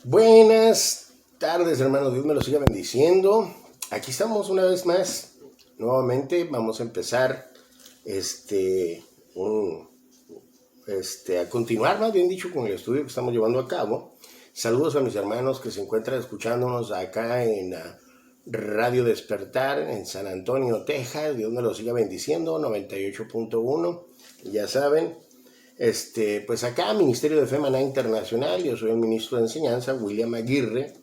Buenas tardes, hermanos. Dios me los siga bendiciendo. Aquí estamos una vez más. Nuevamente vamos a empezar un, a continuar, más bien dicho, con el estudio que estamos llevando a cabo. Saludos a mis hermanos que se encuentran escuchándonos acá en Radio Despertar en San Antonio, Texas. Dios me los siga bendiciendo. 98.1. Ya saben. Pues acá, Ministerio de Fe Maná Internacional, yo soy el ministro de Enseñanza, William Aguirre.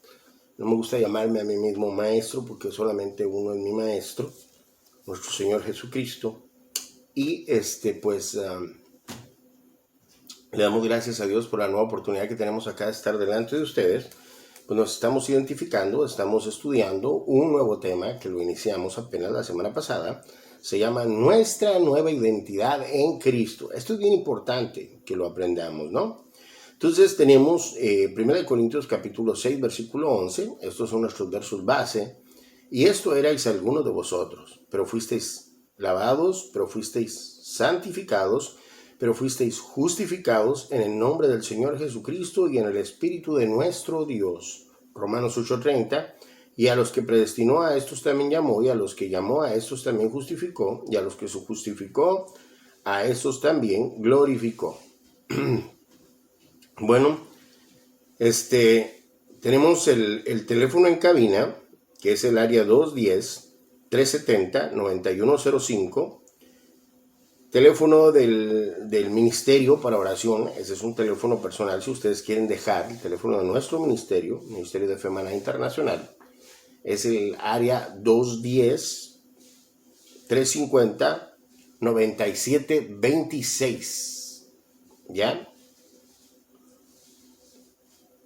No me gusta llamarme a mí mismo maestro porque solamente uno es mi maestro, nuestro Señor Jesucristo. Y le damos gracias a Dios por la nueva oportunidad que tenemos acá de estar delante de ustedes. Pues nos estamos identificando, estamos estudiando un nuevo tema que lo iniciamos apenas la semana pasada. Se llama Nuestra Nueva Identidad en Cristo. Esto es bien importante que lo aprendamos, ¿no? Entonces tenemos 1 Corintios capítulo 6, versículo 11. Estos son nuestros versos base. Y esto erais algunos de vosotros, pero fuisteis lavados, pero fuisteis santificados, pero fuisteis justificados en el nombre del Señor Jesucristo y en el Espíritu de nuestro Dios. Romanos 8:30. Y a los que predestinó a estos también llamó, y a los que llamó a estos también justificó, y a los que justificó a estos también glorificó. Bueno, tenemos el teléfono en cabina, que es el área 210-370-9105. Teléfono del Ministerio para Oración. Ese es un teléfono personal si ustedes quieren dejar el teléfono de nuestro ministerio, Ministerio de Fe Maná Internacional. Es el área 210-350-9726. ¿Ya?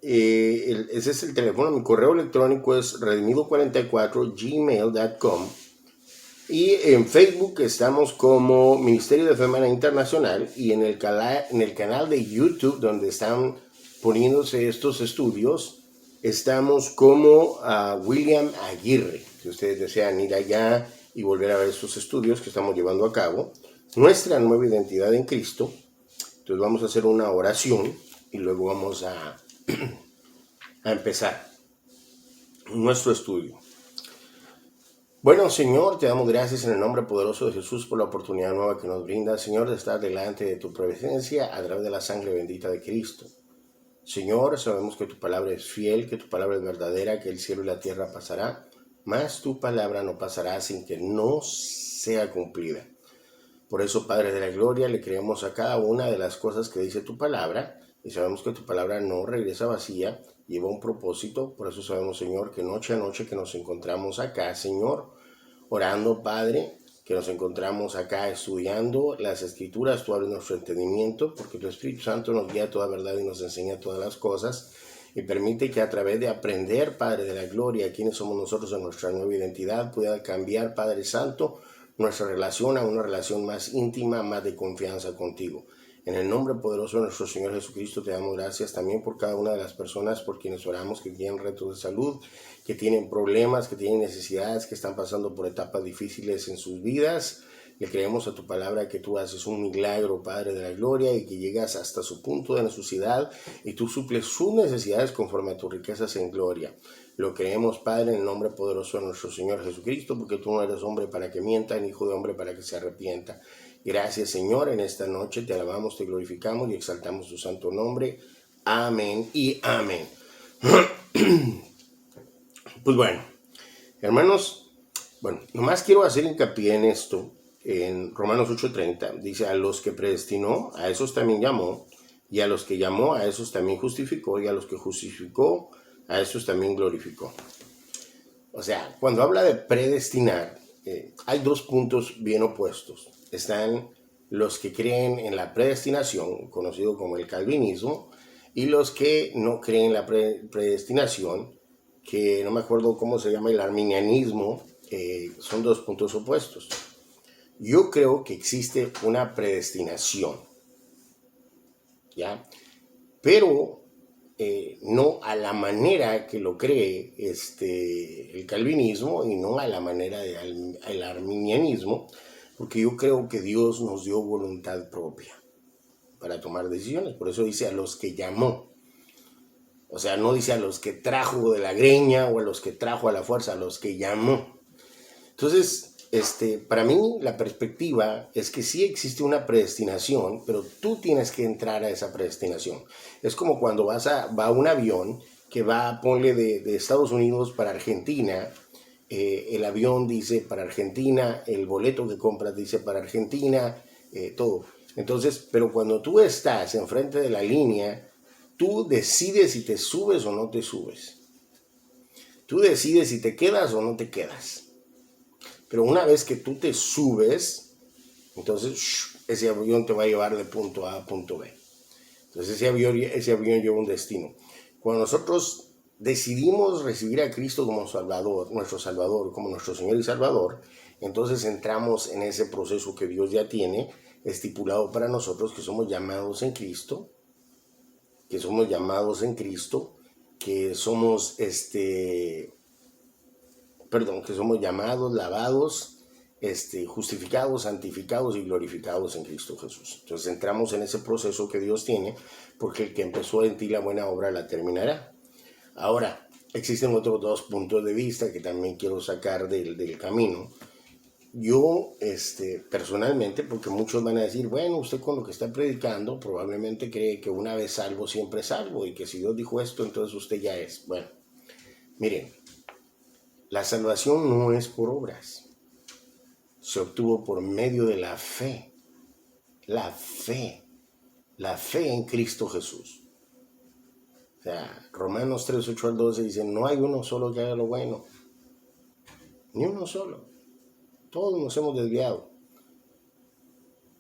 Ese es el teléfono. Mi correo electrónico es redimido44gmail.com. Y en Facebook estamos como Ministerio de Fe Maná Internacional, y en el canal de YouTube donde están poniéndose estos estudios estamos como William Aguirre. Si ustedes desean ir allá y volver a ver estos estudios que estamos llevando a cabo, Nuestra Nueva Identidad en Cristo. Entonces vamos a hacer una oración y luego vamos a empezar nuestro estudio. Bueno, Señor, te damos gracias en el nombre poderoso de Jesús por la oportunidad nueva que nos brinda, Señor, de estar delante de tu presencia a través de la sangre bendita de Cristo. Señor, sabemos que tu palabra es fiel, que tu palabra es verdadera, que el cielo y la tierra pasará, mas tu palabra no pasará sin que no sea cumplida. Por eso, Padre de la Gloria, le creemos a cada una de las cosas que dice tu palabra, y sabemos que tu palabra no regresa vacía, lleva un propósito. Por eso sabemos, Señor, que noche a noche que nos encontramos acá, Señor, orando, Padre, que nos encontramos acá estudiando las Escrituras, tú abres nuestro entendimiento, porque tu Espíritu Santo nos guía a toda verdad y nos enseña todas las cosas, y permite que a través de aprender, Padre de la Gloria, quiénes somos nosotros en nuestra nueva identidad, pueda cambiar, Padre Santo, nuestra relación a una relación más íntima, más de confianza contigo. En el nombre poderoso de nuestro Señor Jesucristo te damos gracias también por cada una de las personas por quienes oramos, que tienen retos de salud, que tienen problemas, que tienen necesidades, que están pasando por etapas difíciles en sus vidas. Le creemos a tu palabra que tú haces un milagro, Padre de la Gloria, y que llegas hasta su punto de necesidad y tú suples sus necesidades conforme a tus riquezas en gloria. Lo creemos, Padre, en el nombre poderoso de nuestro Señor Jesucristo, porque tú no eres hombre para que mienta, ni hijo de hombre para que se arrepienta. Gracias, Señor, en esta noche te alabamos, te glorificamos y exaltamos tu santo nombre. Amén y amén. Pues bueno, hermanos, nomás quiero hacer hincapié en esto. En Romanos 8:30 dice: a los que predestinó, a esos también llamó, y a los que llamó, a esos también justificó, y a los que justificó, a esos también glorificó. O sea, cuando habla de predestinar, hay dos puntos bien opuestos. Están los que creen en la predestinación, conocido como el calvinismo, y los que no creen en la predestinación, que no me acuerdo cómo se llama, el arminianismo. Son dos puntos opuestos. Yo creo que existe una predestinación, ¿ya? Pero no a la manera que lo cree el calvinismo, y no a la manera del arminianismo, porque yo creo que Dios nos dio voluntad propia para tomar decisiones. Por eso dice: a los que llamó. O sea, no dice a los que trajo de la greña o a los que trajo a la fuerza, a los que llamó. Entonces, para mí la perspectiva es que sí existe una predestinación, pero tú tienes que entrar a esa predestinación. Es como cuando va un avión que va, ponle de Estados Unidos para Argentina, el avión dice para Argentina, el boleto que compras dice para Argentina, todo. Entonces, pero cuando tú estás enfrente de la línea, tú decides si te subes o no te subes. Tú decides si te quedas o no te quedas. Pero una vez que tú te subes, entonces ese avión te va a llevar de punto A a punto B. Entonces ese avión lleva un destino. Cuando nosotros decidimos recibir a Cristo como Salvador, nuestro Salvador, como nuestro Señor y Salvador, entonces entramos en ese proceso que Dios ya tiene estipulado para nosotros, que somos llamados en Cristo, que somos llamados, lavados, justificados, santificados y glorificados en Cristo Jesús. Entonces entramos en ese proceso que Dios tiene, porque el que empezó en ti la buena obra la terminará. Ahora, existen otros dos puntos de vista que también quiero sacar del camino. Yo, personalmente, porque muchos van a decir, bueno, usted con lo que está predicando probablemente cree que una vez salvo, siempre salvo, y que si Dios dijo esto, entonces usted ya es. Bueno, miren, la salvación no es por obras, se obtuvo por medio de la fe, la fe en Cristo Jesús. O sea, Romanos 3, 8 al 12 dice, no hay uno solo que haga lo bueno, ni uno solo. Todos nos hemos desviado.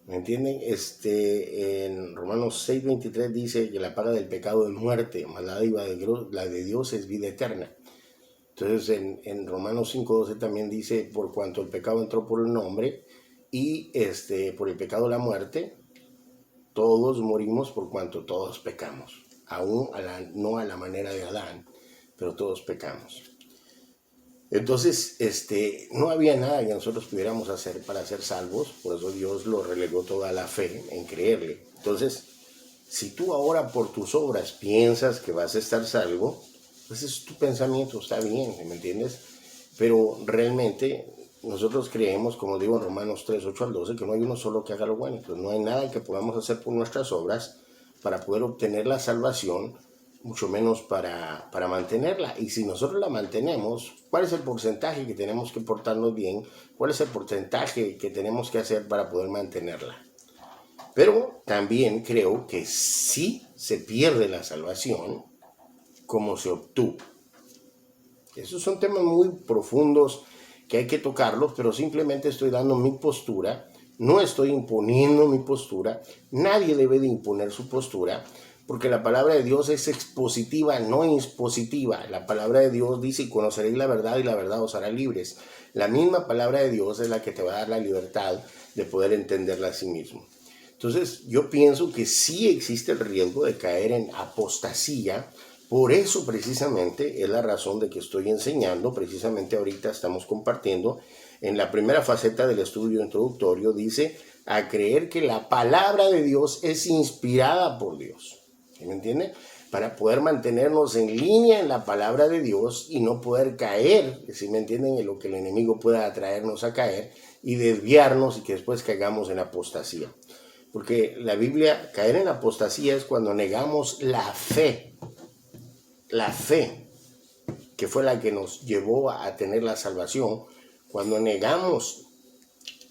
¿Me entienden? En Romanos 6, 23 dice que la paga del pecado es muerte, mas la de Dios es vida eterna. Entonces en Romanos 5, 12 también dice, por cuanto el pecado entró por el hombre y por el pecado la muerte, todos morimos por cuanto todos pecamos. Aún no a la manera de Adán, pero todos pecamos. Entonces, no había nada que nosotros pudiéramos hacer para ser salvos, por eso Dios lo relegó toda la fe en creerle. Entonces, si tú ahora por tus obras piensas que vas a estar salvo, pues es tu pensamiento, está bien, ¿me entiendes? Pero realmente nosotros creemos, como digo en Romanos 3, 8 al 12, que no hay uno solo que haga lo bueno. Entonces no hay nada que podamos hacer por nuestras obras para poder obtener la salvación, mucho menos para mantenerla. Y si nosotros la mantenemos, ¿cuál es el porcentaje que tenemos que portarnos bien? ¿Cuál es el porcentaje que tenemos que hacer para poder mantenerla? Pero también creo que sí se pierde la salvación como se obtuvo. Esos son temas muy profundos que hay que tocarlos, pero simplemente estoy dando mi postura, no estoy imponiendo mi postura, nadie debe de imponer su postura, porque la palabra de Dios es expositiva, no impositiva. La palabra de Dios dice, y conoceréis la verdad y la verdad os hará libres. La misma palabra de Dios es la que te va a dar la libertad de poder entenderla a sí mismo. Entonces yo pienso que sí existe el riesgo de caer en apostasía. Por eso precisamente es la razón de que estoy enseñando, precisamente ahorita estamos compartiendo en la primera faceta del estudio introductorio, dice a creer que la palabra de Dios es inspirada por Dios. ¿Sí me entienden? Para poder mantenernos en línea en la palabra de Dios y no poder caer, ¿sí me entienden?, en lo que el enemigo pueda atraernos a caer y desviarnos y que después caigamos en apostasía. Porque la Biblia, caer en apostasía es cuando negamos la fe que fue la que nos llevó a tener la salvación, cuando negamos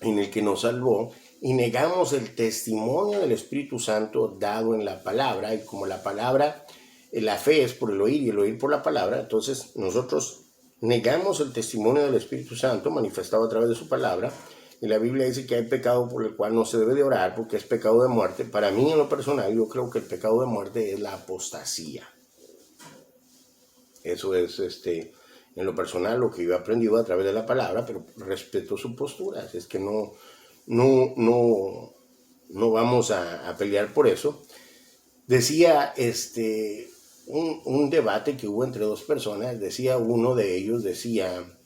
en el que nos salvó y negamos el testimonio del Espíritu Santo dado en la palabra, y como la palabra, la fe es por el oír y el oír por la palabra, entonces nosotros negamos el testimonio del Espíritu Santo manifestado a través de su palabra, y la Biblia dice que hay pecado por el cual no se debe de orar porque es pecado de muerte. Para mí, en lo personal, yo creo que el pecado de muerte es la apostasía. Eso es, en lo personal, lo que yo he aprendido a través de la palabra, pero respeto su postura. Es que no vamos a pelear por eso. Decía, un debate que hubo entre dos personas, decía uno de ellos, decía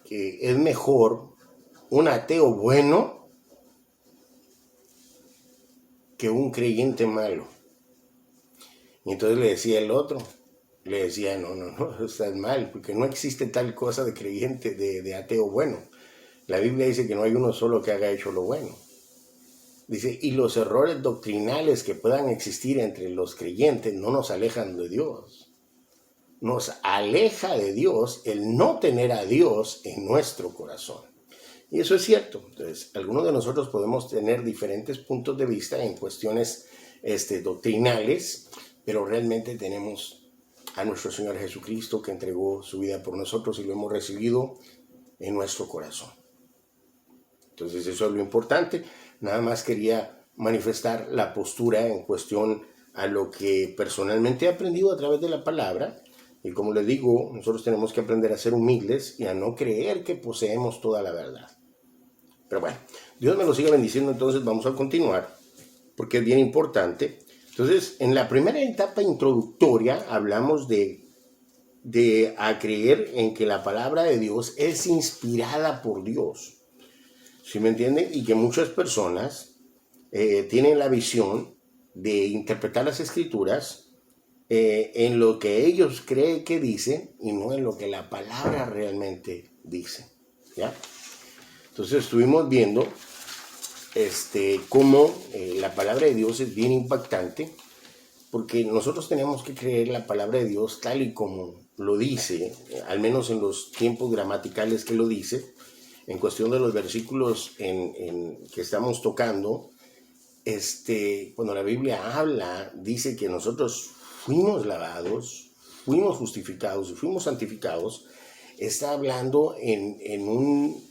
que es mejor un ateo bueno que un creyente malo. Y entonces le decía el otro, le decía, no, estás mal, porque no existe tal cosa de creyente, de ateo bueno. La Biblia dice que no hay uno solo que haya hecho lo bueno. Dice, y los errores doctrinales que puedan existir entre los creyentes no nos alejan de Dios. Nos aleja de Dios el no tener a Dios en nuestro corazón. Y eso es cierto. Entonces, algunos de nosotros podemos tener diferentes puntos de vista en cuestiones doctrinales, pero realmente tenemos a nuestro Señor Jesucristo que entregó su vida por nosotros y lo hemos recibido en nuestro corazón. Entonces eso es lo importante. Nada más quería manifestar la postura en cuestión a lo que personalmente he aprendido a través de la palabra. Y como les digo, nosotros tenemos que aprender a ser humildes y a no creer que poseemos toda la verdad. Pero bueno, Dios me lo siga bendiciendo, entonces vamos a continuar, porque es bien importante. Entonces, en la primera etapa introductoria hablamos de a creer en que la palabra de Dios es inspirada por Dios. ¿Sí me entienden? Y que muchas personas tienen la visión de interpretar las escrituras en lo que ellos creen que dicen y no en lo que la palabra realmente dice. ¿Ya? Entonces estuvimos viendo cómo la palabra de Dios es bien impactante, porque nosotros tenemos que creer la palabra de Dios tal y como lo dice, al menos en los tiempos gramaticales que lo dice. En cuestión de los versículos que estamos tocando, cuando la Biblia habla, dice que nosotros fuimos lavados, fuimos justificados y fuimos santificados. Está hablando en un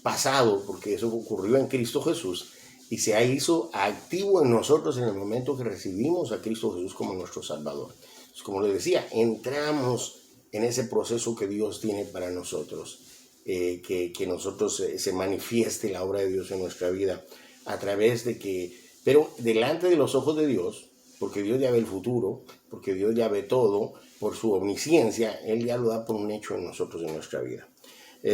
pasado, porque eso ocurrió en Cristo Jesús y se hizo activo en nosotros en el momento que recibimos a Cristo Jesús como nuestro Salvador. Entonces, como les decía, entramos en ese proceso que Dios tiene para nosotros. Que nosotros se manifieste la obra de Dios en nuestra vida a través de que, pero delante de los ojos de Dios, porque Dios ya ve el futuro, porque Dios ya ve todo, por su omnisciencia, Él ya lo da por un hecho en nosotros, en nuestra vida.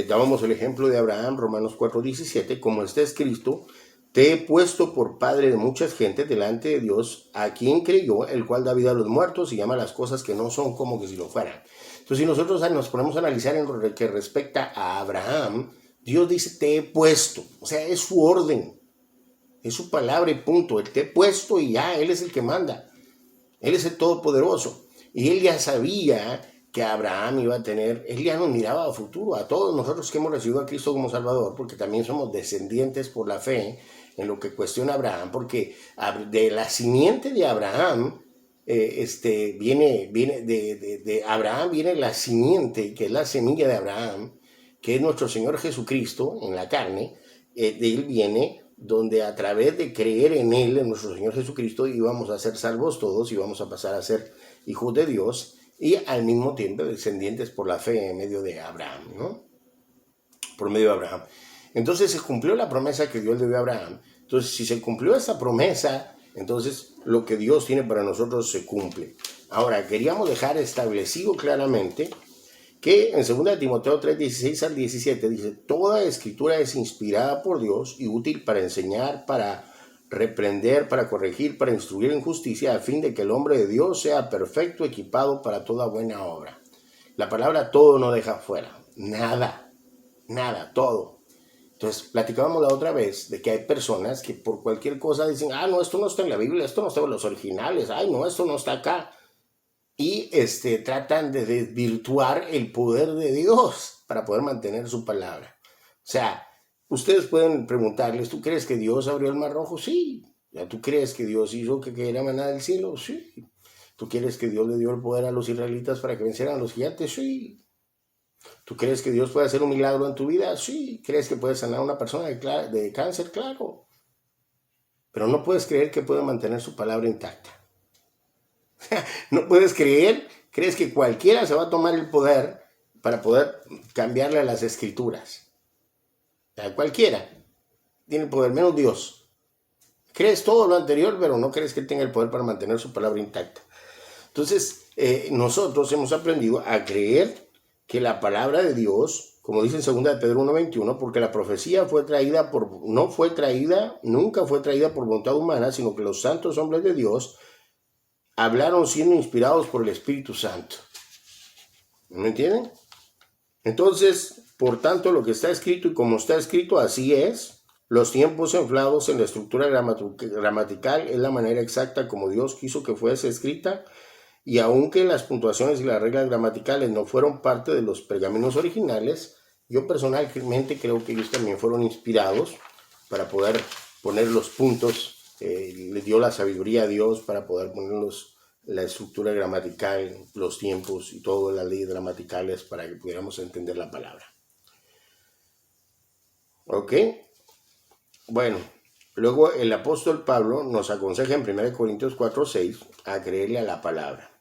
Dábamos el ejemplo de Abraham, Romanos 4:17, como está escrito, te he puesto por padre de muchas gentes delante de Dios, a quien creyó, el cual da vida a los muertos y llama las cosas que no son como que si lo fueran. Entonces, si nosotros nos ponemos a analizar en lo que respecta a Abraham, Dios dice, te he puesto. O sea, es su orden, es su palabra y punto. Él te he puesto y ya, Él es el que manda. Él es el Todopoderoso. Y Él ya sabía que Abraham iba a tener, Él ya nos miraba a futuro, a todos nosotros que hemos recibido a Cristo como Salvador, porque también somos descendientes por la fe en lo que cuestiona Abraham, porque de la simiente de Abraham, de Abraham viene la simiente, que es la semilla de Abraham, que es nuestro Señor Jesucristo en la carne. De Él viene, donde a través de creer en Él, en nuestro Señor Jesucristo, íbamos a ser salvos todos y vamos a pasar a ser hijos de Dios y al mismo tiempo descendientes por la fe en medio de Abraham, ¿no? Por medio de Abraham. Entonces se cumplió la promesa que Dios le dio a Abraham. Entonces, si se cumplió esa promesa, entonces lo que Dios tiene para nosotros se cumple. Ahora, queríamos dejar establecido claramente que en 2 Timoteo 3:16 al 17 dice, toda escritura es inspirada por Dios y útil para enseñar, para reprender, para corregir, para instruir en justicia, a fin de que el hombre de Dios sea perfecto, equipado para toda buena obra. La palabra todo no deja fuera, nada, todo. Entonces, platicábamos la otra vez de que hay personas que por cualquier cosa dicen, no, esto no está en la Biblia, esto no está en los originales, no, esto no está acá. Y tratan de desvirtuar el poder de Dios para poder mantener su palabra. O sea, ustedes pueden preguntarles, ¿tú crees que Dios abrió el mar rojo? Sí. ¿Tú crees que Dios hizo que cayera maná del cielo? Sí. ¿Tú crees que Dios le dio el poder a los israelitas para que vencieran a los gigantes? Sí. ¿Tú crees que Dios puede hacer un milagro en tu vida? Sí. ¿Crees que puede sanar a una persona de cáncer? Claro. Pero no puedes creer que puede mantener su palabra intacta. No puedes creer, crees que cualquiera se va a tomar el poder para poder cambiarle a las escrituras. Cualquiera tiene el poder, menos Dios. Crees todo lo anterior, pero no crees que él tenga el poder para mantener su palabra intacta. Entonces, nosotros hemos aprendido a creer que la palabra de Dios, como dice en 2 Pedro 1:21, porque la profecía nunca fue traída por voluntad humana, sino que los santos hombres de Dios hablaron siendo inspirados por el Espíritu Santo. ¿Me entienden? Entonces, por tanto, lo que está escrito y como está escrito, así es. Los tiempos enflados en la estructura gramatical es la manera exacta como Dios quiso que fuese escrita, y aunque las puntuaciones y las reglas gramaticales no fueron parte de los pergaminos originales, yo personalmente creo que ellos también fueron inspirados para poder poner los puntos. Le dio la sabiduría a Dios para poder ponerlos, la estructura gramatical, los tiempos y todas las leyes gramaticales para que pudiéramos entender la palabra. ¿Ok? Bueno, luego el apóstol Pablo nos aconseja en 1 Corintios 4:6 a creerle a la palabra.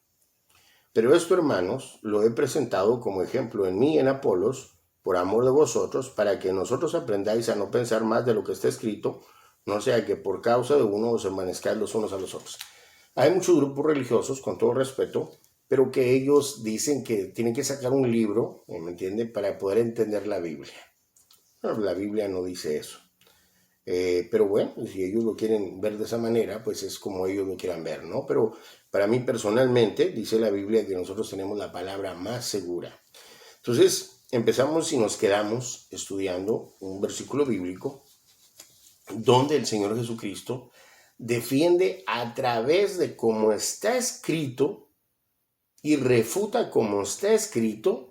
Pero esto, hermanos, lo he presentado como ejemplo en mí y en Apolos, por amor de vosotros, para que nosotros aprendáis a no pensar más de lo que está escrito, no sea que por causa de uno os envanezcáis los unos a los otros. Hay muchos grupos religiosos, con todo respeto, pero que ellos dicen que tienen que sacar un libro, ¿me entiende?, para poder entender la Biblia. Bueno, la Biblia no dice eso. Pero bueno, si ellos lo quieren ver de esa manera, pues es como ellos lo quieran ver, ¿no? Pero para mí personalmente, dice la Biblia que nosotros tenemos la palabra más segura. Entonces, empezamos y nos quedamos estudiando un versículo bíblico donde el Señor Jesucristo defiende a través de cómo está escrito y refuta cómo está escrito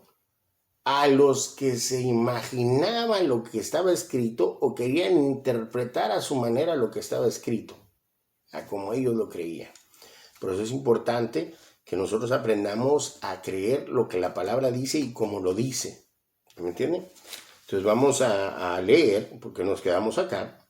a los que se imaginaban lo que estaba escrito o querían interpretar a su manera lo que estaba escrito, a como ellos lo creían. Por eso es importante que nosotros aprendamos a creer lo que la palabra dice y cómo lo dice. ¿Me entienden? Entonces vamos a leer, porque nos quedamos acá.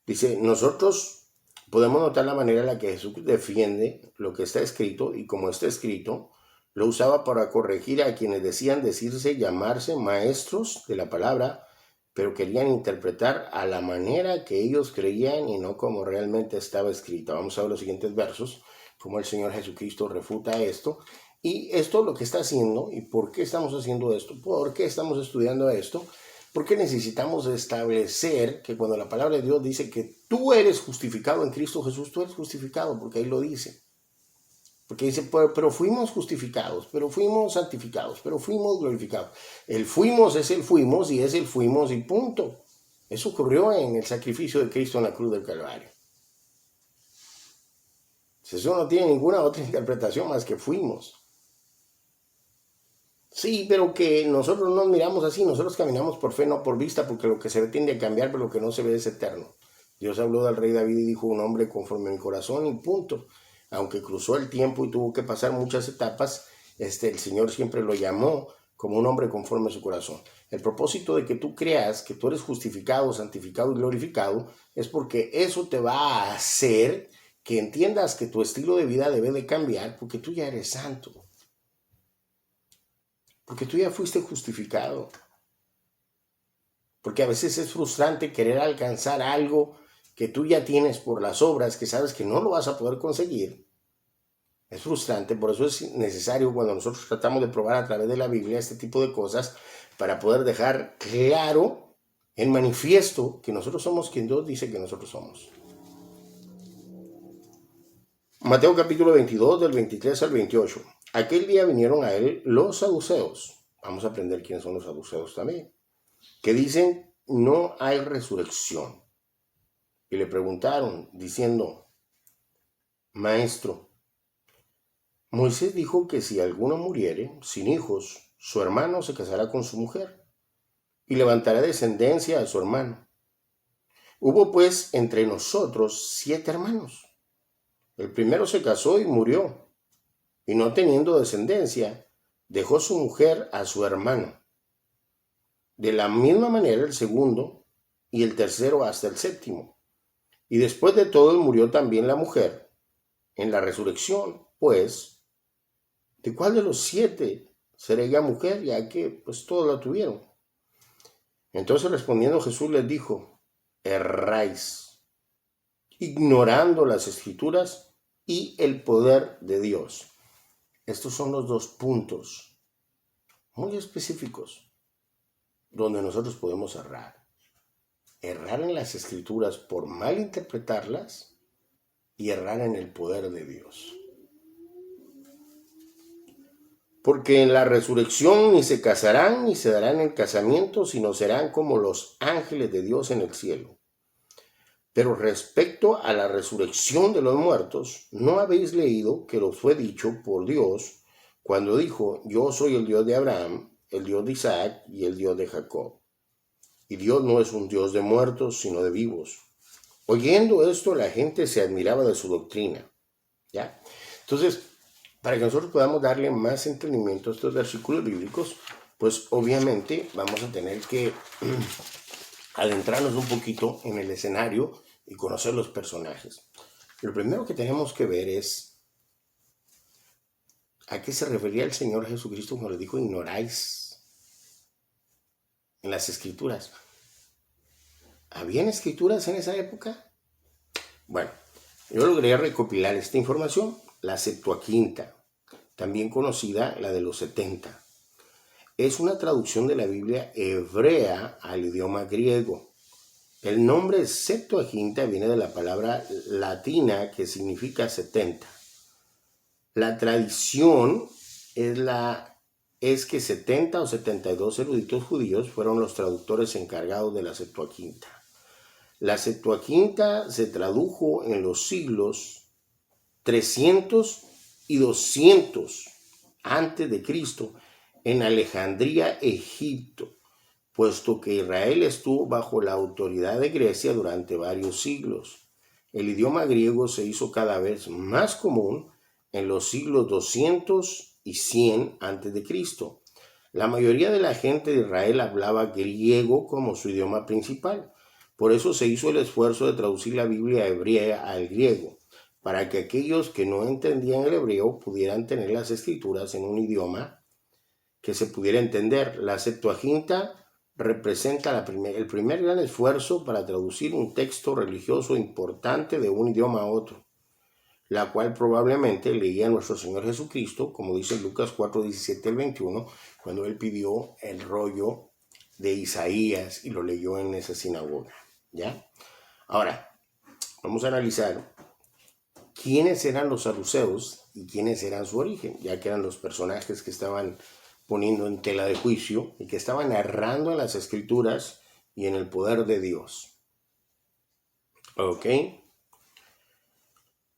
Dice, nosotros podemos notar la manera en la que Jesús defiende lo que está escrito y como está escrito, lo usaba para corregir a quienes decían llamarse maestros de la palabra, pero querían interpretar a la manera que ellos creían y no como realmente estaba escrita. Vamos a ver los siguientes versos, cómo el Señor Jesucristo refuta esto. Y esto lo que está haciendo, ¿y por qué estamos haciendo esto? ¿Por qué estamos estudiando esto? Porque necesitamos establecer que cuando la palabra de Dios dice que tú eres justificado en Cristo Jesús, tú eres justificado, porque ahí lo dice. Porque dice, pero fuimos justificados, pero fuimos santificados, pero fuimos glorificados. El fuimos es el fuimos y es el fuimos y punto. Eso ocurrió en el sacrificio de Cristo en la cruz del Calvario. Eso no tiene ninguna otra interpretación más que fuimos. Sí, pero que nosotros no miramos así, nosotros caminamos por fe, no por vista, porque lo que se ve tiende a cambiar, pero lo que no se ve es eterno. Dios habló del rey David y dijo, un hombre conforme a mi corazón y punto. Aunque cruzó el tiempo y tuvo que pasar muchas etapas, el Señor siempre lo llamó como un hombre conforme a su corazón. El propósito de que tú creas que tú eres justificado, santificado y glorificado es porque eso te va a hacer que entiendas que tu estilo de vida debe de cambiar porque tú ya eres santo. Porque tú ya fuiste justificado. Porque a veces es frustrante querer alcanzar algo que tú ya tienes por las obras, que sabes que no lo vas a poder conseguir. Es frustrante, por eso es necesario cuando nosotros tratamos de probar a través de la Biblia este tipo de cosas para poder dejar claro, en manifiesto, que nosotros somos quien Dios dice que nosotros somos. Mateo capítulo 22, del 23 al 28. Aquel día vinieron a él los saduceos. Vamos a aprender quiénes son los saduceos también. Que dicen, no hay resurrección. Y le preguntaron, diciendo, Maestro, Moisés dijo que si alguno muriere sin hijos, su hermano se casará con su mujer y levantará descendencia a su hermano. Hubo pues entre nosotros 7 hermanos. El primero se casó y murió, y no teniendo descendencia, dejó su mujer a su hermano. De la misma manera el segundo y el tercero hasta el séptimo. Y después de todo murió también la mujer. En la resurrección, pues, ¿de cuál de los 7 será ella mujer, ya que pues todos la tuvieron? Entonces respondiendo Jesús les dijo, erráis, ignorando las escrituras y el poder de Dios. Estos son los 2 puntos muy específicos donde nosotros podemos errar. Errar en las escrituras por mal interpretarlas y errar en el poder de Dios. Porque en la resurrección ni se casarán ni se darán en casamiento, sino serán como los ángeles de Dios en el cielo. Pero respecto a la resurrección de los muertos, ¿no habéis leído que lo fue dicho por Dios cuando dijo: yo soy el Dios de Abraham, el Dios de Isaac y el Dios de Jacob? Y Dios no es un Dios de muertos, sino de vivos. Oyendo esto, la gente se admiraba de su doctrina. ¿Ya? Entonces, para que nosotros podamos darle más entendimiento a estos versículos bíblicos, pues obviamente vamos a tener que adentrarnos un poquito en el escenario y conocer los personajes. Lo primero que tenemos que ver es a qué se refería el Señor Jesucristo cuando le dijo: ignoráis en las Escrituras. ¿Habían escrituras en esa época? Bueno, yo logré recopilar esta información. La Septuaginta, también conocida la de los 70, es una traducción de la Biblia hebrea al idioma griego. El nombre Septuaginta viene de la palabra latina que significa 70. La tradición es que 70 o 72 eruditos judíos fueron los traductores encargados de la Septuaginta. La Septuaginta se tradujo en los siglos 300 y 200 antes de Cristo en Alejandría, Egipto, puesto que Israel estuvo bajo la autoridad de Grecia durante varios siglos. El idioma griego se hizo cada vez más común en los siglos 200 y 100 antes de Cristo. La mayoría de la gente de Israel hablaba griego como su idioma principal. Por eso se hizo el esfuerzo de traducir la Biblia hebrea al griego, para que aquellos que no entendían el hebreo pudieran tener las escrituras en un idioma que se pudiera entender. La Septuaginta representa el primer gran esfuerzo para traducir un texto religioso importante de un idioma a otro, la cual probablemente leía nuestro Señor Jesucristo, como dice Lucas 4:17 al 21, cuando él pidió el rollo de Isaías y lo leyó en esa sinagoga. ¿Ya? Ahora, vamos a analizar quiénes eran los saduceos y quiénes eran su origen, ya que eran los personajes que estaban poniendo en tela de juicio y que estaban narrando en las escrituras y en el poder de Dios. ¿Ok?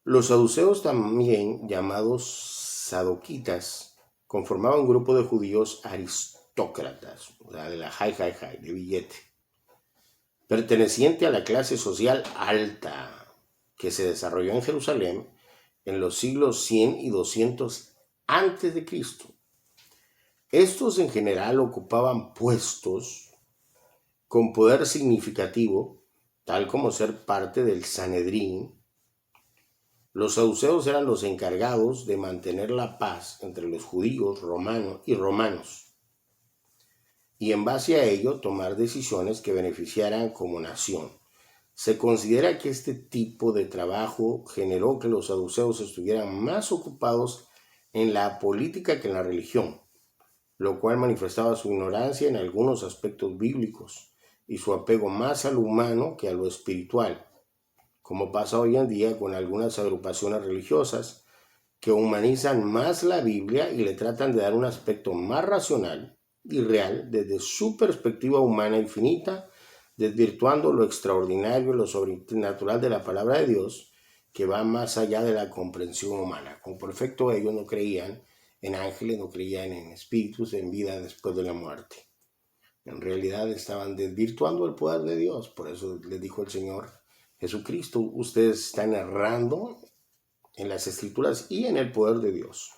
Los saduceos, también llamados sadoquitas, conformaban un grupo de judíos aristócratas, o sea, de la high, de billete, perteneciente a la clase social alta, que se desarrolló en Jerusalén en los siglos 100 y 200 antes de Cristo. Estos en general ocupaban puestos con poder significativo, tal como ser parte del Sanedrín. Los saduceos eran los encargados de mantener la paz entre los judíos romanos, y en base a ello tomar decisiones que beneficiaran como nación. Se considera que este tipo de trabajo generó que los saduceos estuvieran más ocupados en la política que en la religión, lo cual manifestaba su ignorancia en algunos aspectos bíblicos y su apego más a lo humano que a lo espiritual, como pasa hoy en día con algunas agrupaciones religiosas que humanizan más la Biblia y le tratan de dar un aspecto más racional y real desde su perspectiva humana y finita, desvirtuando lo extraordinario y lo sobrenatural de la palabra de Dios, que va más allá de la comprensión humana. Con perfecto ellos no creían en ángeles, no creían en espíritus, en vida después de la muerte. En realidad estaban desvirtuando el poder de Dios. Por eso les dijo el Señor Jesucristo: ustedes están errando en las escrituras y en el poder de Dios.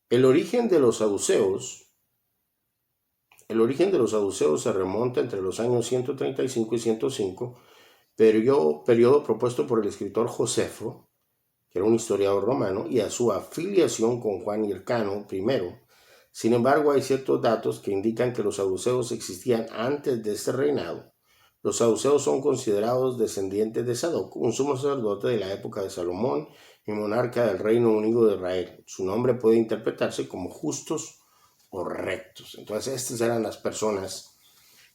El origen de los saduceos se remonta entre los años 135 y 105, periodo propuesto por el escritor Josefo, que era un historiador romano, y a su afiliación con Juan Hircano I. Sin embargo, hay ciertos datos que indican que los saduceos existían antes de este reinado. Los saduceos son considerados descendientes de Sadoc, un sumo sacerdote de la época de Salomón y monarca del Reino Unido de Israel. Su nombre puede interpretarse como justos o rectos. Entonces, estas eran las personas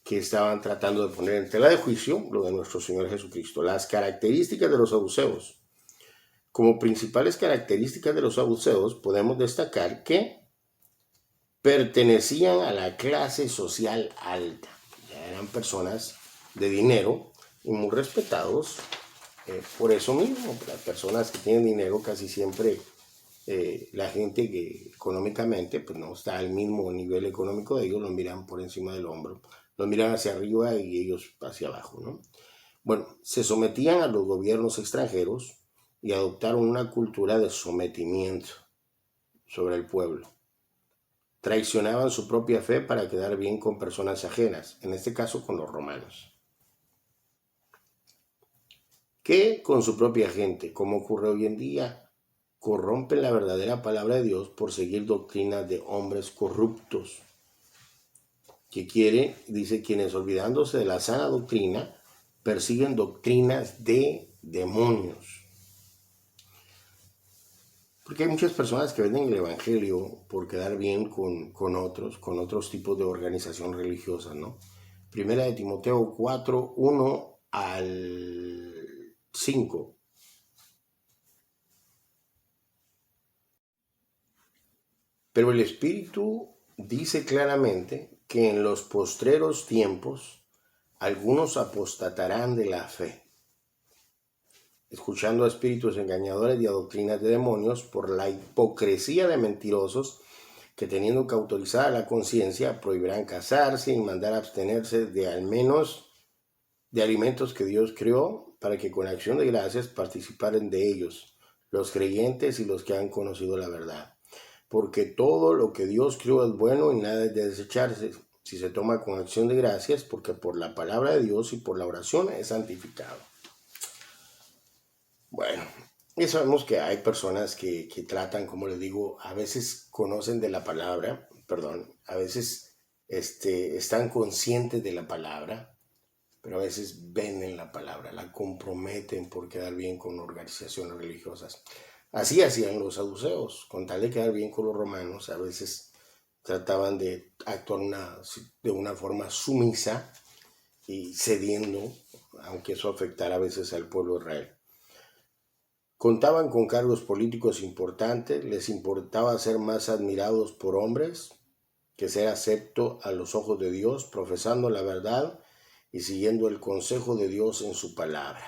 que estaban tratando de poner en tela de juicio lo de nuestro Señor Jesucristo. Las características de los saduceos. Como principales características de los saduceos podemos destacar que pertenecían a la clase social alta. Ya eran personas de dinero y muy respetados por eso mismo. Las personas que tienen dinero casi siempre, la gente que económicamente pues no está al mismo nivel económico de ellos, los miran por encima del hombro, los miran hacia arriba y ellos hacia abajo, ¿no? Bueno, se sometían a los gobiernos extranjeros y adoptaron una cultura de sometimiento sobre el pueblo. Traicionaban su propia fe para quedar bien con personas ajenas, en este caso con los romanos. Que con su propia gente, como ocurre hoy en día, corrompen la verdadera palabra de Dios por seguir doctrinas de hombres corruptos. Que dice, quienes olvidándose de la sana doctrina, persiguen doctrinas de demonios. Porque hay muchas personas que venden el evangelio por quedar bien con otros tipos de organización religiosa, ¿no? Primera de Timoteo 4, 1 al 5. Pero el Espíritu dice claramente que en los postreros tiempos algunos apostatarán de la fe, escuchando a espíritus engañadores y a doctrinas de demonios por la hipocresía de mentirosos que teniendo cauterizada la conciencia prohibirán casarse y mandar abstenerse de al menos de alimentos que Dios creó para que con acción de gracias participaren de ellos los creyentes y los que han conocido la verdad. Porque todo lo que Dios creó es bueno y nada es de desecharse si se toma con acción de gracias, porque por la palabra de Dios y por la oración es santificado. Bueno, y sabemos que hay personas que tratan, como les digo, a veces conocen de la palabra, a veces están conscientes de la palabra, pero a veces venden la palabra, la comprometen por quedar bien con organizaciones religiosas. Así hacían los saduceos, con tal de quedar bien con los romanos, a veces trataban de actuar de una forma sumisa y cediendo, aunque eso afectara a veces al pueblo de Israel. Contaban con cargos políticos importantes, les importaba ser más admirados por hombres que ser acepto a los ojos de Dios, profesando la verdad y siguiendo el consejo de Dios en su palabra.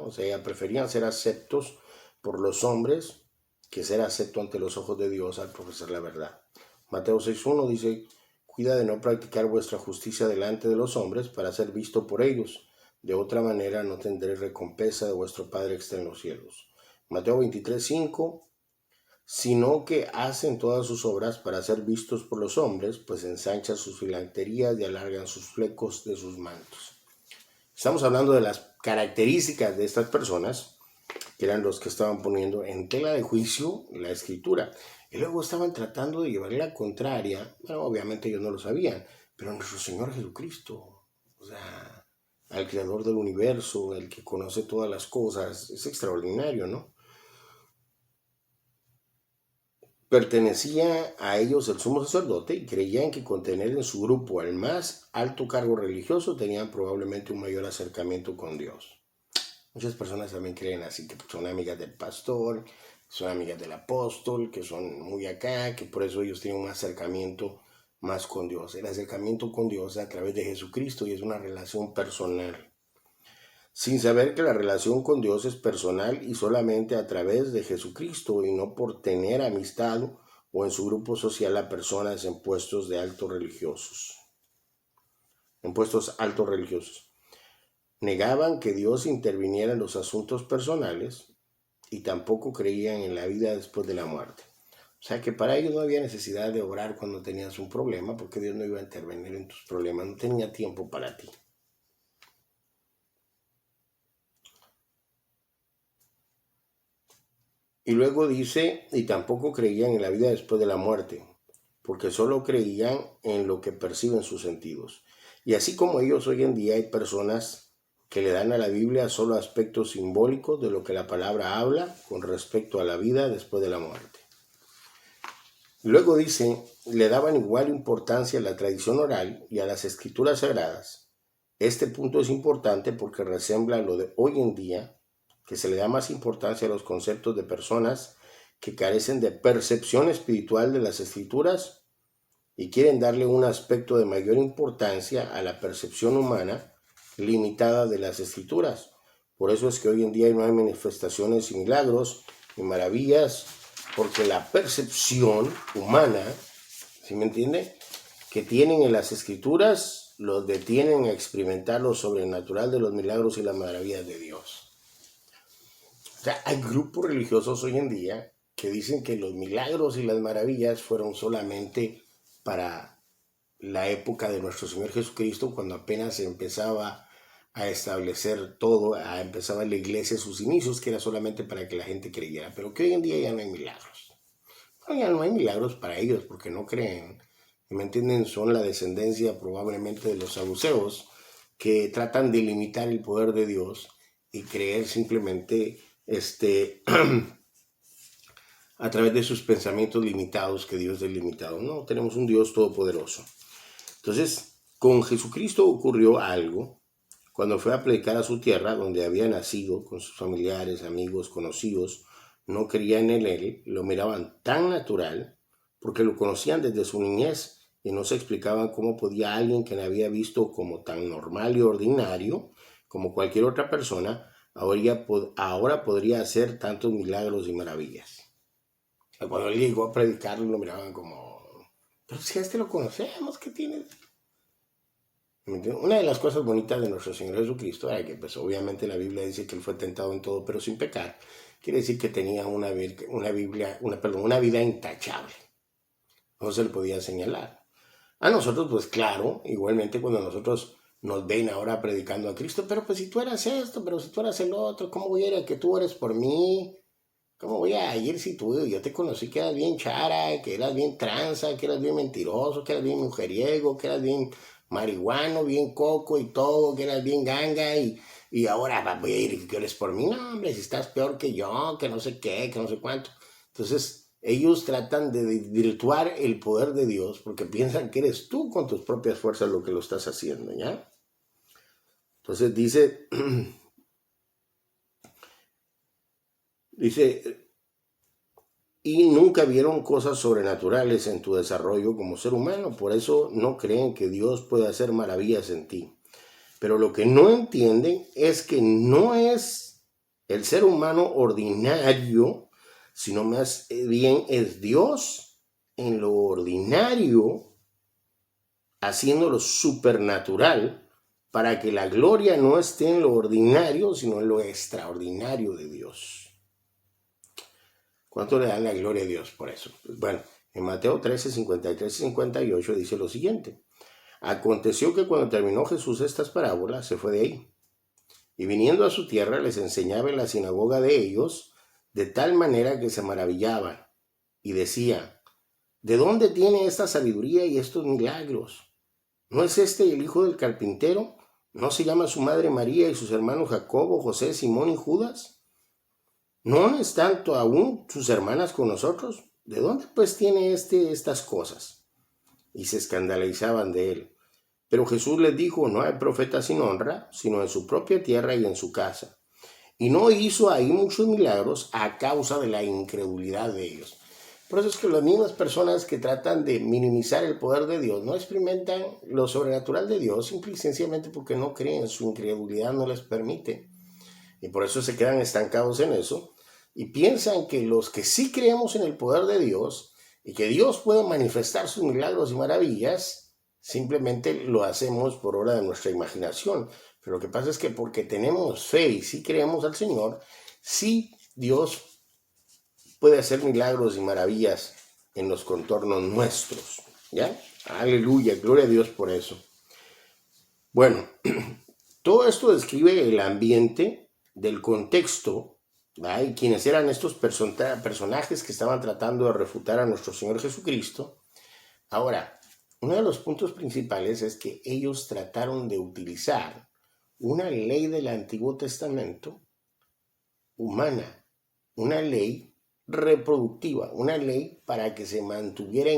O sea, preferían ser aceptos por los hombres que ser acepto ante los ojos de Dios al profesar la verdad. Mateo 6.1 dice, cuida de no practicar vuestra justicia delante de los hombres para ser visto por ellos. De otra manera no tendréis recompensa de vuestro Padre que está en los cielos. Mateo 23.5, sino que hacen todas sus obras para ser vistos por los hombres, pues ensanchan sus filanterías y alargan sus flecos de sus mantos. Estamos hablando de las características de estas personas, que eran los que estaban poniendo en tela de juicio la escritura. Y luego estaban tratando de llevarle la contraria. Bueno, obviamente ellos no lo sabían, pero nuestro Señor Jesucristo, o sea, al creador del universo, el que conoce todas las cosas, es extraordinario, ¿no? Pertenecía a ellos el sumo sacerdote y creían que con tener en su grupo al más alto cargo religioso tenían probablemente un mayor acercamiento con Dios. Muchas personas también creen así, que son amigas del pastor, son amigas del apóstol, que son muy acá, que por eso ellos tienen un acercamiento más con Dios. El acercamiento con Dios es a través de Jesucristo y es una relación personal. Sin saber que la relación con Dios es personal y solamente a través de Jesucristo y no por tener amistad o en su grupo social a personas en puestos de altos religiosos. Negaban que Dios interviniera en los asuntos personales y tampoco creían en la vida después de la muerte. O sea que para ellos no había necesidad de orar cuando tenías un problema, porque Dios no iba a intervenir en tus problemas, no tenía tiempo para ti. Y luego dice, y tampoco creían en la vida después de la muerte, porque solo creían en lo que perciben sus sentidos. Y así como ellos, hoy en día hay personas que le dan a la Biblia solo aspectos simbólicos de lo que la palabra habla con respecto a la vida después de la muerte. Luego dice, le daban igual importancia a la tradición oral y a las escrituras sagradas. Este punto es importante porque resembla lo de hoy en día, que se le da más importancia a los conceptos de personas que carecen de percepción espiritual de las Escrituras y quieren darle un aspecto de mayor importancia a la percepción humana limitada de las Escrituras. Por eso es que hoy en día no hay manifestaciones y milagros y maravillas, porque la percepción humana, ¿sí me entiende?, que tienen en las Escrituras los detienen a experimentar lo sobrenatural de los milagros y las maravillas de Dios. O sea, hay grupos religiosos hoy en día que dicen que los milagros y las maravillas fueron solamente para la época de nuestro Señor Jesucristo, cuando apenas se empezaba a establecer todo, empezaba la iglesia sus inicios, que era solamente para que la gente creyera, pero que hoy en día ya no hay milagros. Bueno, ya no hay milagros para ellos porque no creen. ¿Me entienden? Son la descendencia probablemente de los saduceos, que tratan de limitar el poder de Dios y creer simplemente a través de sus pensamientos limitados que Dios es limitado. No, tenemos un Dios todopoderoso. Entonces, con Jesucristo ocurrió algo cuando fue a predicar a su tierra, donde había nacido, con sus familiares, amigos, conocidos. No creían en él, lo miraban tan natural porque lo conocían desde su niñez y no se explicaban cómo podía alguien que le había visto como tan normal y ordinario como cualquier otra persona ahora podría hacer tantos milagros y maravillas. Cuando él llegó a predicar lo miraban como, pero si a este lo conocemos, ¿qué tiene? Una de las cosas bonitas de nuestro Señor Jesucristo era que, pues obviamente la Biblia dice que él fue tentado en todo pero sin pecar. Quiere decir que tenía una vida intachable. No se le podía señalar. A nosotros, pues claro, igualmente cuando nosotros nos ven ahora predicando a Cristo, pero pues si tú eras esto, pero si tú eras el otro, ¿cómo voy a ir a que tú eres por mí? ¿Cómo voy a ir si yo te conocí que eras bien chara, que eras bien tranza, que eras bien mentiroso, que eras bien mujeriego, que eras bien marihuano, bien coco y todo, que eras bien ganga y ahora voy a ir y que eres por mí? No, hombre, si estás peor que yo, que no sé qué, que no sé cuánto. Entonces, ellos tratan de desvirtuar el poder de Dios porque piensan que eres tú con tus propias fuerzas lo que lo estás haciendo, ¿ya? Entonces dice, y nunca vieron cosas sobrenaturales en tu desarrollo como ser humano, por eso no creen que Dios puede hacer maravillas en ti. Pero lo que no entienden es que no es el ser humano ordinario, sino más bien es Dios en lo ordinario, haciéndolo supernatural, para que la gloria no esté en lo ordinario, sino en lo extraordinario de Dios. ¿Cuánto le dan la gloria a Dios por eso? Pues bueno, en Mateo 13, 53 y 58 dice lo siguiente. Aconteció que cuando terminó Jesús estas parábolas, se fue de ahí. Y viniendo a su tierra, les enseñaba en la sinagoga de ellos, de tal manera que se maravillaban. Y decía, ¿de dónde tiene esta sabiduría y estos milagros? ¿No es este el hijo del carpintero? ¿No se llama su madre María y sus hermanos Jacobo, José, Simón y Judas? ¿No están aún sus hermanas con nosotros? ¿De dónde pues tiene estas cosas? Y se escandalizaban de él. Pero Jesús les dijo, no hay profeta sin honra, sino en su propia tierra y en su casa. Y no hizo ahí muchos milagros a causa de la incredulidad de ellos. Por eso es que las mismas personas que tratan de minimizar el poder de Dios no experimentan lo sobrenatural de Dios, simple y sencillamente porque no creen, su incredulidad no les permite. Y por eso se quedan estancados en eso y piensan que los que sí creemos en el poder de Dios y que Dios puede manifestar sus milagros y maravillas, simplemente lo hacemos por obra de nuestra imaginación. Pero lo que pasa es que porque tenemos fe y sí creemos al Señor, sí Dios puede hacer milagros y maravillas en los contornos nuestros. ¿Ya? Aleluya, gloria a Dios por eso. Bueno, todo esto describe el ambiente del contexto, ¿va? Y quienes eran estos personajes que estaban tratando de refutar a nuestro Señor Jesucristo. Ahora, uno de los puntos principales es que ellos trataron de utilizar una ley del Antiguo Testamento humana, una ley reproductiva, una ley para que se mantuviera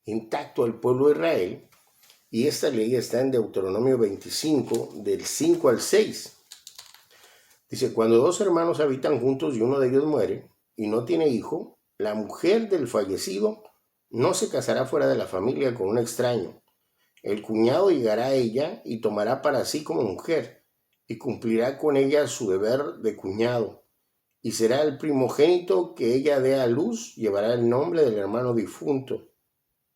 intacto el pueblo de Israel. Y esta ley está en Deuteronomio 25, del 5 al 6. Dice, cuando dos hermanos habitan juntos y uno de ellos muere y no tiene hijo, la mujer del fallecido no se casará fuera de la familia con un extraño. El cuñado llegará a ella y tomará para sí como mujer y cumplirá con ella su deber de cuñado. Y será el primogénito que ella dé a luz, llevará el nombre del hermano difunto,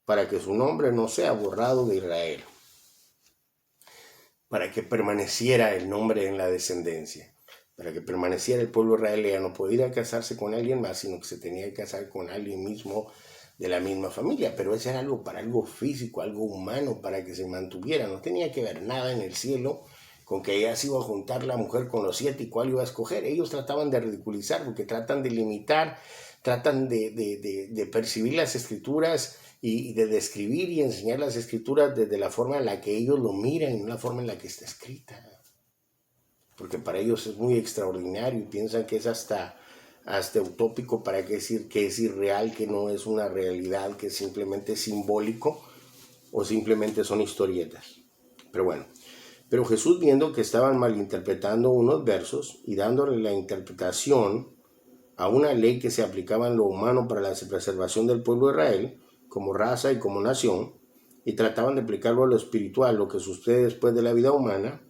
para que su nombre no sea borrado de Israel, para que permaneciera el nombre en la descendencia, para que permaneciera el pueblo israelí. Ella no podía casarse con alguien más, sino que se tenía que casar con alguien mismo de la misma familia, pero eso era algo para algo físico, algo humano, para que se mantuviera. No tenía que ver nada en el cielo con que ella se iba a juntar la mujer con los 7 y cuál iba a escoger. Ellos trataban de ridiculizar, porque tratan de limitar, tratan de percibir las escrituras y de describir y enseñar las escrituras desde la forma en la que ellos lo miran y no la forma en la que está escrita. Porque para ellos es muy extraordinario y piensan que es hasta utópico, para qué decir que es irreal, que no es una realidad, que es simplemente simbólico o simplemente son historietas. Pero bueno, pero Jesús, viendo que estaban malinterpretando unos versos y dándole la interpretación a una ley que se aplicaba en lo humano para la preservación del pueblo de Israel, como raza y como nación, y trataban de aplicarlo a lo espiritual, lo que sucede después de la vida humana,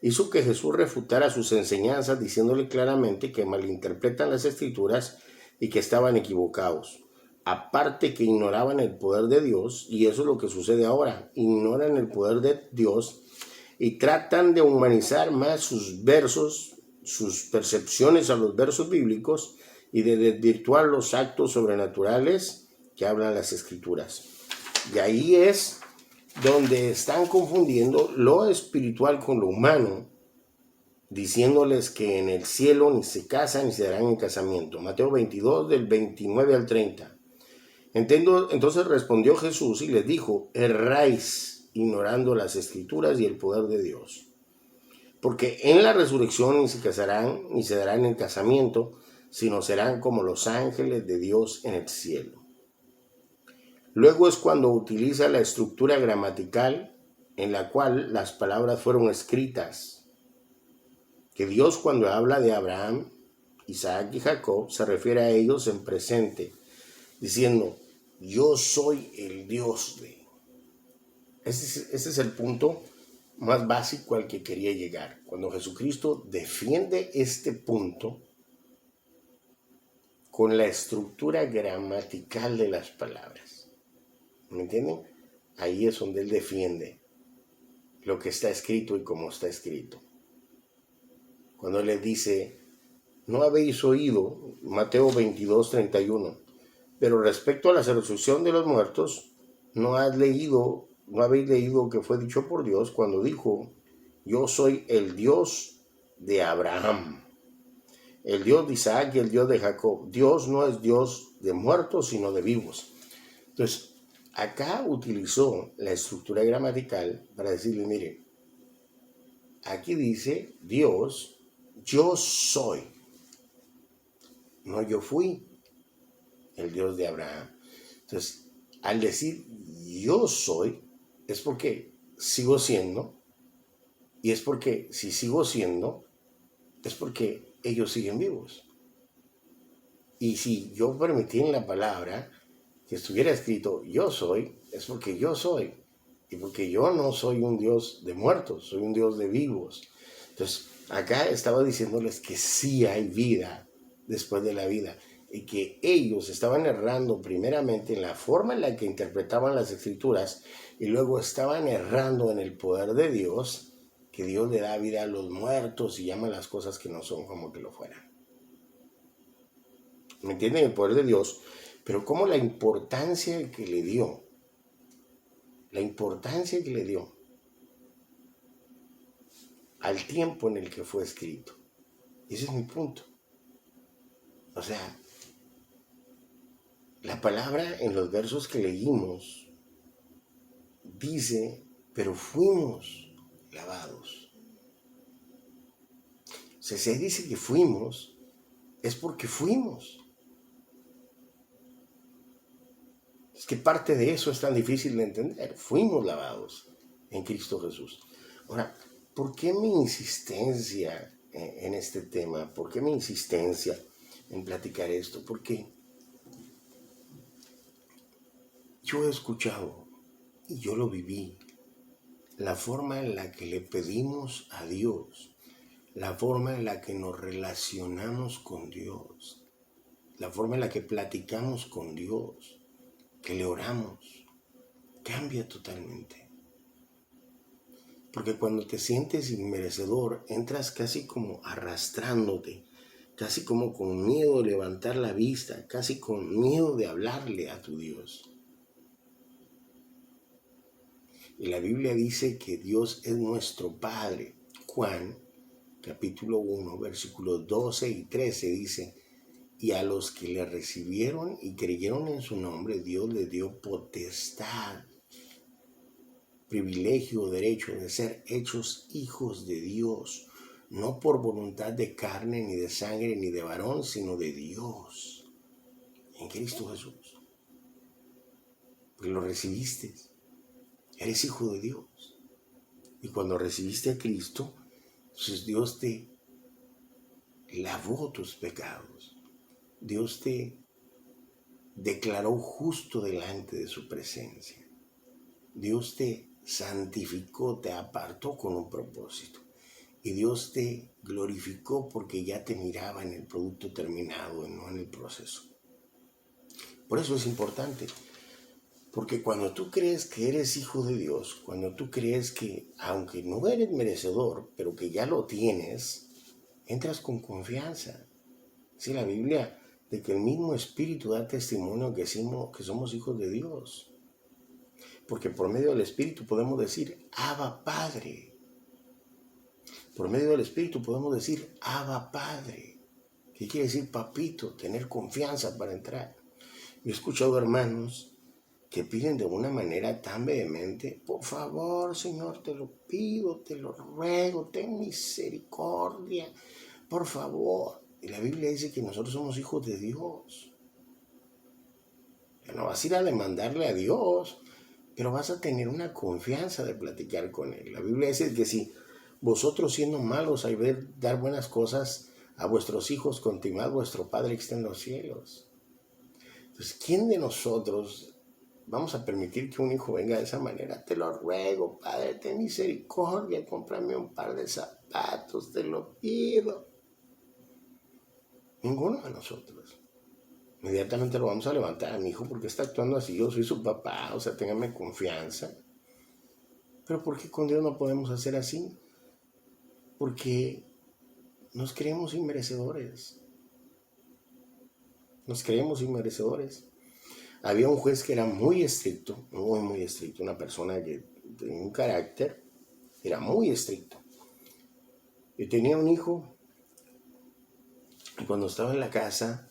hizo que Jesús refutara sus enseñanzas diciéndole claramente que malinterpretan las escrituras y que estaban equivocados. Aparte que ignoraban el poder de Dios, y eso es lo que sucede ahora, ignoran el poder de Dios y tratan de humanizar más sus versos, sus percepciones a los versos bíblicos y de desvirtuar los actos sobrenaturales que hablan las escrituras. Y ahí es donde están confundiendo lo espiritual con lo humano, diciéndoles que en el cielo ni se casan ni se darán en casamiento. Mateo 22, del 29 al 30. Entonces respondió Jesús y les dijo, erráis ignorando las escrituras y el poder de Dios. Porque en la resurrección ni se casarán ni se darán en casamiento, sino serán como los ángeles de Dios en el cielo. Luego es cuando utiliza la estructura gramatical en la cual las palabras fueron escritas. Que Dios, cuando habla de Abraham, Isaac y Jacob, se refiere a ellos en presente, diciendo, yo soy el Dios de. Ese es el punto más básico al que quería llegar. Cuando Jesucristo defiende este punto con la estructura gramatical de las palabras. ¿Me entienden? Ahí es donde él defiende lo que está escrito y cómo está escrito. Cuando él le dice, no habéis oído, Mateo 22, 31, pero respecto a la resurrección de los muertos, no habéis leído que fue dicho por Dios cuando dijo, yo soy el Dios de Abraham, el Dios de Isaac y el Dios de Jacob. Dios no es Dios de muertos, sino de vivos. Entonces, acá utilizó la estructura gramatical para decirle, mire, aquí dice Dios, yo soy, no yo fui el Dios de Abraham. Entonces, al decir yo soy, es porque sigo siendo, y es porque si sigo siendo, es porque ellos siguen vivos. Y si yo permití en la palabra que estuviera escrito yo soy, es porque yo soy. Y porque yo no soy un Dios de muertos, soy un Dios de vivos. Entonces, acá estaba diciéndoles que sí hay vida después de la vida. Y que ellos estaban errando primeramente en la forma en la que interpretaban las escrituras y luego estaban errando en el poder de Dios, que Dios le da vida a los muertos y llama las cosas que no son como que lo fueran. ¿Me entienden? El poder de Dios, pero como la importancia que le dio, al tiempo en el que fue escrito. Ese es mi punto. O sea, la palabra en los versos que leímos dice, pero fuimos lavados. O sea, si dice que fuimos, es porque fuimos. Es que parte de eso es tan difícil de entender. Fuimos lavados en Cristo Jesús. Ahora, ¿por qué mi insistencia en este tema? ¿Por qué mi insistencia en platicar esto? Porque yo he escuchado y yo lo viví, la forma en la que le pedimos a Dios, la forma en la que nos relacionamos con Dios, la forma en la que platicamos con Dios, que le oramos, cambia totalmente. Porque cuando te sientes inmerecedor, entras casi como arrastrándote, casi como con miedo de levantar la vista, casi con miedo de hablarle a tu Dios. Y la Biblia dice que Dios es nuestro Padre. Juan, capítulo 1, versículos 12 y 13 dice: y a los que le recibieron y creyeron en su nombre, Dios les dio potestad, privilegio, derecho de ser hechos hijos de Dios, no por voluntad de carne, ni de sangre, ni de varón, sino de Dios, en Cristo Jesús. Porque lo recibiste, eres hijo de Dios. Y cuando recibiste a Cristo, entonces Dios te lavó tus pecados. Dios te declaró justo delante de su presencia. Dios te santificó, te apartó con un propósito. Y Dios te glorificó porque ya te miraba en el producto terminado y no en el proceso. Por eso es importante. Porque cuando tú crees que eres hijo de Dios, cuando tú crees que, aunque no eres merecedor, pero que ya lo tienes, entras con confianza. Sí, la Biblia, de que el mismo Espíritu da testimonio que somos hijos de Dios. Porque por medio del Espíritu podemos decir, Abba Padre. Por medio del Espíritu podemos decir, Abba Padre. ¿Qué quiere decir papito? Tener confianza para entrar. Yo he escuchado hermanos que piden de una manera tan vehemente, por favor, Señor, te lo pido, te lo ruego, ten misericordia, por favor. Y la Biblia dice que nosotros somos hijos de Dios. Ya no vas a ir a demandarle a Dios, pero vas a tener una confianza de platicar con Él. La Biblia dice que si vosotros siendo malos sabéis dar buenas cosas a vuestros hijos, continuad vuestro Padre que está en los cielos. Entonces, ¿quién de nosotros vamos a permitir que un hijo venga de esa manera? Te lo ruego, Padre, ten misericordia, cómprame un par de zapatos, te lo pido. Ninguno de nosotros. Inmediatamente lo vamos a levantar a mi hijo porque está actuando así, yo soy su papá, o sea, téngame confianza. Pero ¿por qué con Dios no podemos hacer así? Porque nos creemos inmerecedores. Nos creemos inmerecedores. Había un juez que era muy estricto, muy estricto, una persona que tenía un carácter, era muy estricto. Y tenía un hijo, y cuando estaba en la casa,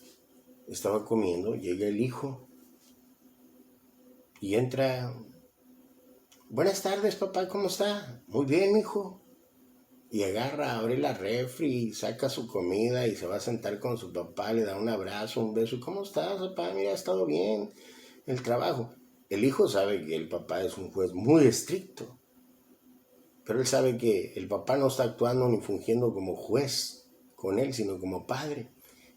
estaba comiendo, llega el hijo, y entra, buenas tardes papá, ¿cómo está? Muy bien, hijo. Y agarra, abre la refri, saca su comida y se va a sentar con su papá, le da un abrazo, un beso. ¿Cómo estás, papá? Mira, ha estado bien el trabajo. El hijo sabe que el papá es un juez muy estricto, pero él sabe que el papá no está actuando ni fungiendo como juez con él, sino como padre.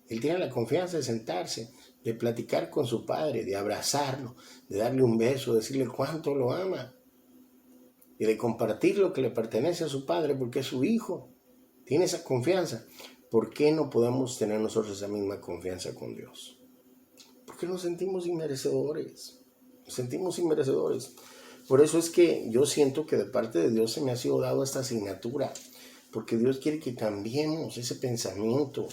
Él tiene la confianza de sentarse, de platicar con su padre, de abrazarlo, de darle un beso, de decirle cuánto lo ama y de compartir lo que le pertenece a su padre porque es su hijo. Tiene esa confianza. ¿Por qué no podemos tener nosotros esa misma confianza con Dios? Porque nos sentimos inmerecedores. Nos sentimos inmerecedores. Por eso es que yo siento que de parte de Dios se me ha sido dado esta asignatura. Porque Dios quiere que cambiemos ese pensamiento.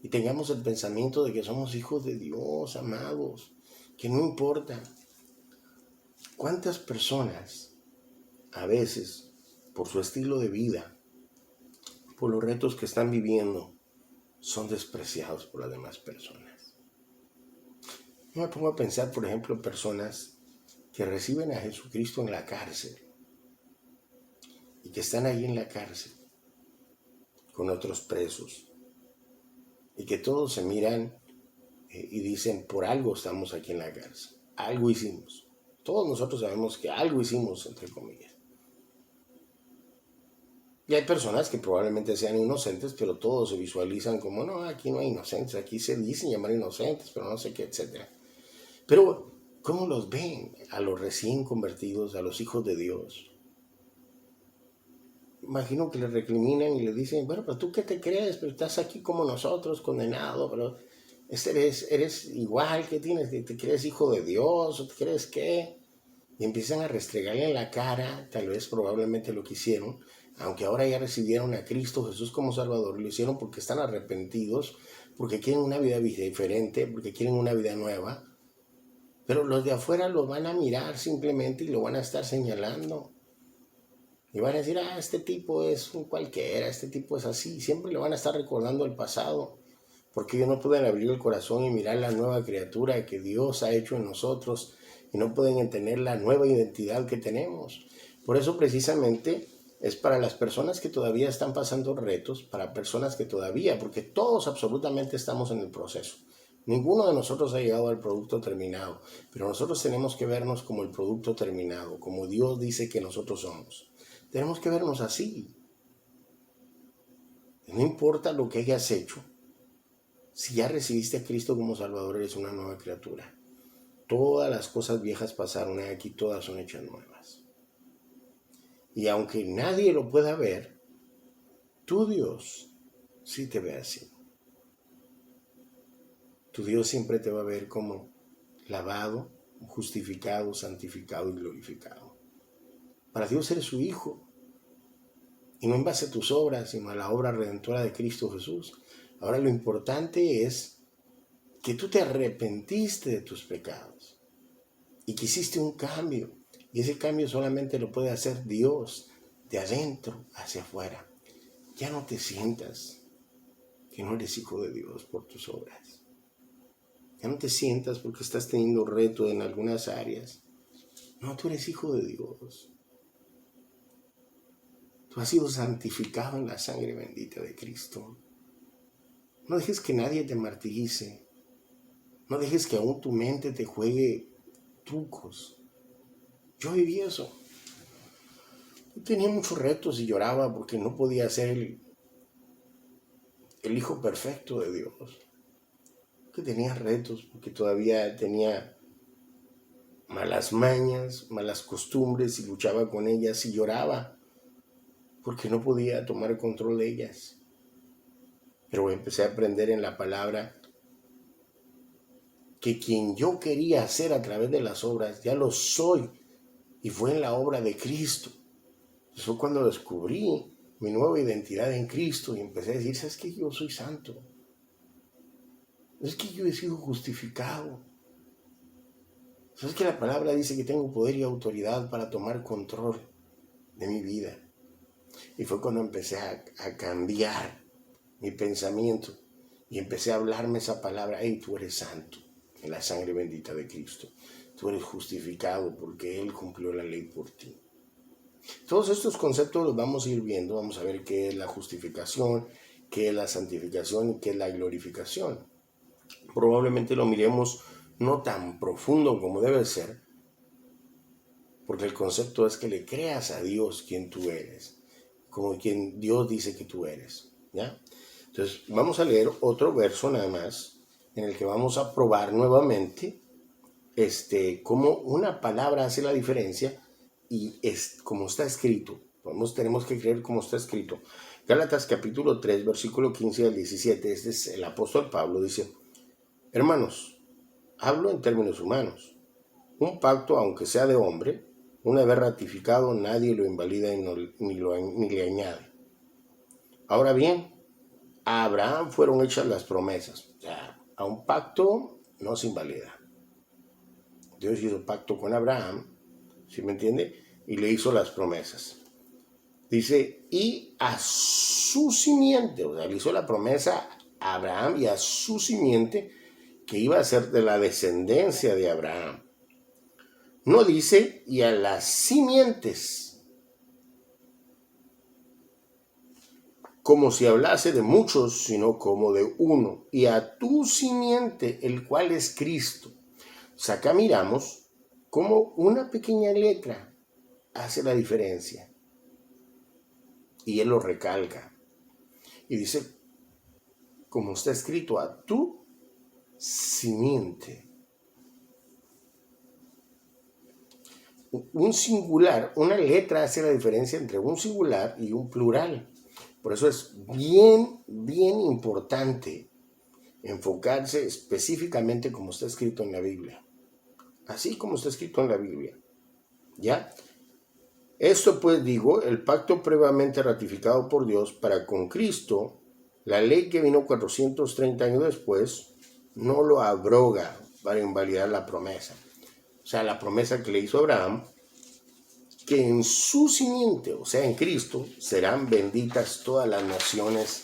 Y tengamos el pensamiento de que somos hijos de Dios, amados. Que no importa. ¿Cuántas personas a veces, por su estilo de vida, por los retos que están viviendo, son despreciados por las demás personas? Yo me pongo a pensar, por ejemplo, personas que reciben a Jesucristo en la cárcel y que están ahí en la cárcel con otros presos y que todos se miran y dicen, por algo estamos aquí en la cárcel, algo hicimos. Todos nosotros sabemos que algo hicimos, entre comillas. Y hay personas que probablemente sean inocentes, pero todos se visualizan como, no, aquí no hay inocentes, aquí se dicen llamar inocentes, pero no sé qué, etcétera. Pero, ¿cómo los ven a los recién convertidos, a los hijos de Dios? Imagino que le recriminan y le dicen, bueno, pero tú qué te crees, pero estás aquí como nosotros, condenado, pero eres igual, ¿qué tienes? ¿Te crees hijo de Dios o te crees qué? Y empiezan a restregarle en la cara, tal vez probablemente lo que hicieron, aunque ahora ya recibieron a Cristo Jesús como Salvador, lo hicieron porque están arrepentidos, porque quieren una vida diferente, porque quieren una vida nueva, pero los de afuera lo van a mirar simplemente y lo van a estar señalando. Y van a decir, este tipo es un cualquiera, este tipo es así. Siempre le van a estar recordando el pasado, porque ellos no pueden abrir el corazón y mirar la nueva criatura que Dios ha hecho en nosotros y no pueden entender la nueva identidad que tenemos. Por eso precisamente es para las personas que todavía están pasando retos, para personas que todavía, porque todos absolutamente estamos en el proceso. Ninguno de nosotros ha llegado al producto terminado, pero nosotros tenemos que vernos como el producto terminado, como Dios dice que nosotros somos. Tenemos que vernos así. No importa lo que hayas hecho. Si ya recibiste a Cristo como Salvador, eres una nueva criatura. Todas las cosas viejas pasaron y aquí todas son hechas nuevas. Y aunque nadie lo pueda ver, tu Dios sí te ve así. Tu Dios siempre te va a ver como lavado, justificado, santificado y glorificado. Para Dios eres su hijo. Y no en base a tus obras, sino a la obra redentora de Cristo Jesús. Ahora lo importante es que tú te arrepentiste de tus pecados y que hiciste un cambio. Y ese cambio solamente lo puede hacer Dios de adentro hacia afuera. Ya no te sientas que no eres hijo de Dios por tus obras. Ya no te sientas porque estás teniendo reto en algunas áreas. No, tú eres hijo de Dios. Tú has sido santificado en la sangre bendita de Cristo. No dejes que nadie te martirice. No dejes que aún tu mente te juegue trucos. Yo viví eso. Yo tenía muchos retos y lloraba porque no podía ser el hijo perfecto de Dios. Que tenía retos porque todavía tenía malas mañas, malas costumbres y luchaba con ellas y lloraba porque no podía tomar el control de ellas. Pero empecé a aprender en la palabra que quien yo quería ser a través de las obras, ya lo soy. Y fue en la obra de Cristo. Eso fue cuando descubrí mi nueva identidad en Cristo y empecé a decir, ¿sabes qué? Yo soy santo. Es que yo he sido justificado. ¿Sabes que la palabra dice que tengo poder y autoridad para tomar control de mi vida? Y fue cuando empecé a cambiar mi pensamiento y empecé a hablarme esa palabra, hey, tú eres santo en la sangre bendita de Cristo. Tú eres justificado porque Él cumplió la ley por ti. Todos estos conceptos los vamos a ir viendo, vamos a ver qué es la justificación, qué es la santificación y qué es la glorificación. Probablemente lo miremos no tan profundo como debe ser, porque el concepto es que le creas a Dios quien tú eres, como quien Dios dice que tú eres, ¿ya? Entonces vamos a leer otro verso nada más, en el que vamos a probar nuevamente cómo una palabra hace la diferencia y es como está escrito. Tenemos que creer como está escrito. Gálatas capítulo 3, versículo 15 al 17. Este es el apóstol Pablo, dice: hermanos, hablo en términos humanos. Un pacto, aunque sea de hombre, una vez ratificado, nadie lo invalida y ni le añade. Ahora bien, a Abraham fueron hechas las promesas. O sea, a un pacto no se invalida. Dios hizo pacto con Abraham, ¿sí me entiende? Y le hizo las promesas. Dice, y a su simiente, o sea, le hizo la promesa a Abraham y a su simiente, que iba a ser de la descendencia de Abraham. No dice, y a las simientes, como si hablase de muchos, sino como de uno, y a tu simiente, el cual es Cristo. O sea, acá miramos cómo una pequeña letra hace la diferencia. Y él lo recalca. Y dice, como está escrito, a tu simiente. Un singular, una letra hace la diferencia entre un singular y un plural. Por eso es bien importante enfocarse específicamente como está escrito en la Biblia. Así como está escrito en la Biblia. ¿Ya? Esto pues digo, el pacto previamente ratificado por Dios para con Cristo, la ley que vino 430 años después, no lo abroga para invalidar la promesa. O sea, la promesa que le hizo Abraham, que en su simiente, o sea, en Cristo, serán benditas todas las naciones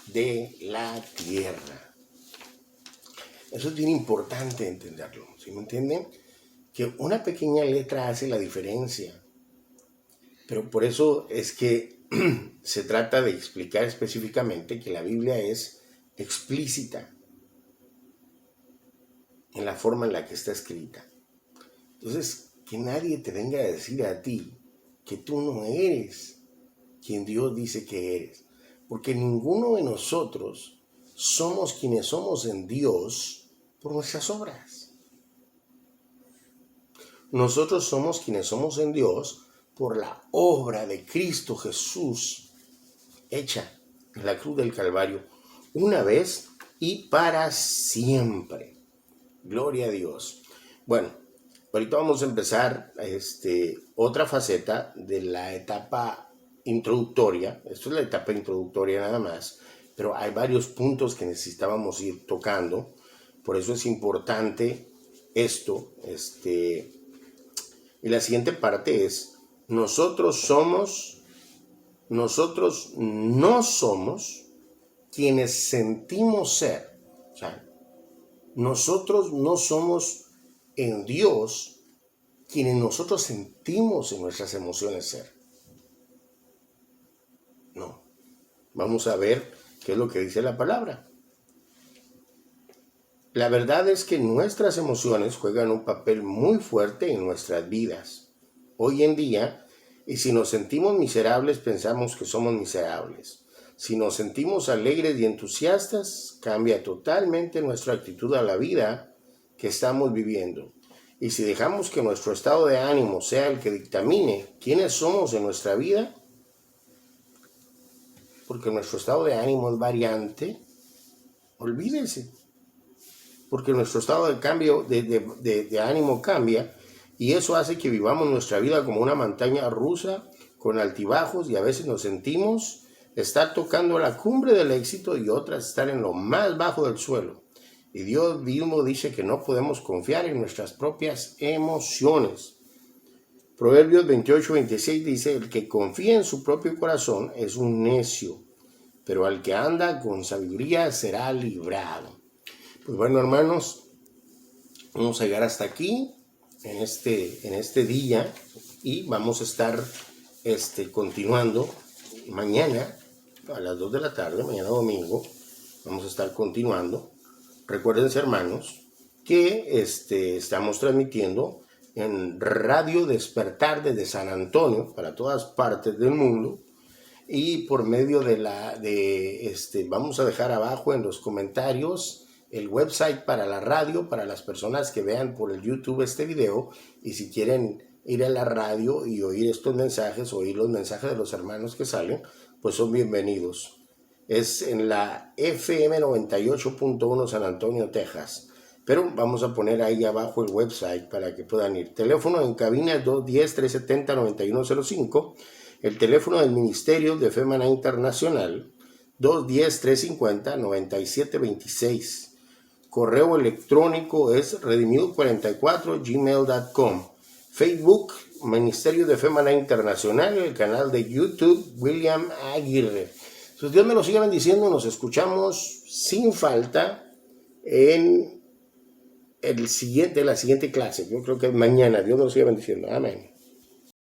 de la tierra. Eso es bien importante entenderlo, ¿sí me entienden? Que una pequeña letra hace la diferencia. Pero por eso es que se trata de explicar específicamente que la Biblia es explícita en la forma en la que está escrita. Entonces, que nadie te venga a decir a ti que tú no eres quien Dios dice que eres. Porque ninguno de nosotros somos quienes somos en Dios por nuestras obras. Nosotros somos quienes somos en Dios por la obra de Cristo Jesús hecha en la cruz del Calvario una vez y para siempre. Gloria a Dios. Bueno, ahorita vamos a empezar otra faceta de la etapa introductoria. Esto es la etapa introductoria nada más, pero hay varios puntos que necesitábamos ir tocando. Por eso es importante esto. Y la siguiente parte es: nosotros no somos quienes sentimos ser. O sea, nosotros no somos en Dios quienes nosotros sentimos en nuestras emociones ser. No. Vamos a ver qué es lo que dice la palabra. La verdad es que nuestras emociones juegan un papel muy fuerte en nuestras vidas. Hoy en día, y si nos sentimos miserables, pensamos que somos miserables. Si nos sentimos alegres y entusiastas, cambia totalmente nuestra actitud a la vida que estamos viviendo. Y si dejamos que nuestro estado de ánimo sea el que dictamine quiénes somos en nuestra vida, porque nuestro estado de ánimo es variante, olvídense. Porque nuestro estado de ánimo cambia, y eso hace que vivamos nuestra vida como una montaña rusa con altibajos, y a veces nos sentimos estar tocando la cumbre del éxito y otras estar en lo más bajo del suelo. Y Dios mismo dice que no podemos confiar en nuestras propias emociones. Proverbios 28-26 dice: el que confía en su propio corazón es un necio, pero al que anda con sabiduría será librado. Pues bueno, hermanos, vamos a llegar hasta aquí en este día, y vamos a estar continuando mañana a las 2 de la tarde, mañana domingo. Vamos a estar continuando. Recuérdense, hermanos, que estamos transmitiendo en Radio Despertar desde San Antonio para todas partes del mundo, y por medio vamos a dejar abajo en los comentarios el website para la radio, para las personas que vean por el YouTube este video, y si quieren ir a la radio y oír estos mensajes, oír los mensajes de los hermanos que salen, pues son bienvenidos. Es en la FM 98.1 San Antonio, Texas. Pero vamos a poner ahí abajo el website para que puedan ir. Teléfono en cabina es 210-370-9105. El teléfono del Ministerio de Fe Maná Internacional, 210-350-9726. Correo electrónico es redimido44@gmail.com. Facebook, Ministerio de Fe Maná Internacional. El canal de YouTube, William Aguirre. Entonces, Dios me lo siga bendiciendo. Nos escuchamos sin falta en la siguiente clase. Yo creo que es mañana. Dios me lo siga bendiciendo. Amén.